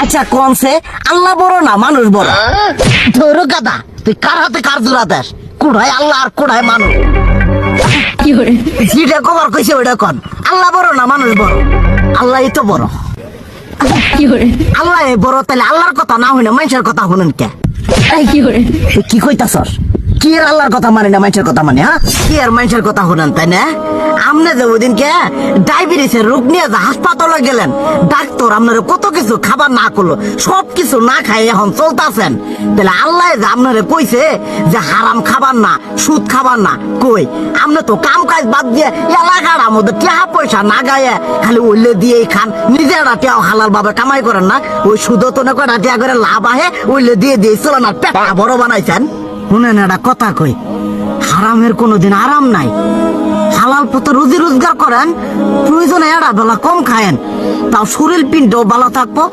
আচ্ছা কোনছে আল্লাহ বড় না মানুষ বড়? ধরো গাদা, তুই কার হাতে কার জোড়া দেশ? কুড়াই আল্লাহ আর কুড়াই মানুষ। যেটা কবার কইছে ওইটা কন। আল্লাহ বড় না মানুষ বড়? আল্লাহই তো বড়। আল্লাহ বড়, তাহলে আল্লাহর কথা না হইনা মানুষের কথা শুনেন কে? তুই কি কইতাছস? কি আর আল্লাহর কথা মানে না মানুষের কথা মানে? হ্যাঁ, কি আর মানুষের কথা শুনেন তাই না? আমনে যে ওইদিনকে ডায়াবেটিসের রোগ নিয়ে যে হাসপাতালে গেলেন, ডাক্তার আপনার কত কিছু খাবার না করলো, সব কিছু না খাই এখন চলতেছেন। তাহলে আল্লাহ যে আপনারে কইছে যে হারাম খাবার না, সুদ খাবার না, কই আপনি তো কাম কাজ বাদ দিয়ে এলাকার মধ্যে টাকা পয়সা না গায়ে খালি ওইলে দিয়েই খান। নিজেরা টিয়াও হালাল ভাবে কামাই করেন না, ওই সুদ তো না কয়টা টিয়া করে লাভ আহে ওইলে দিয়ে দিয়ে চলেন আর পেটা বড় বানাইছেন। শুনেন একটা কথা কই, হারামের কোনোদিন আরাম নাই। হালাল পথে রুজি রোজগার করেন, প্রয়োজনে এড়া বেলা কম খায়েন, তাও শরীর পিণ্ডও ভালো থাকবো।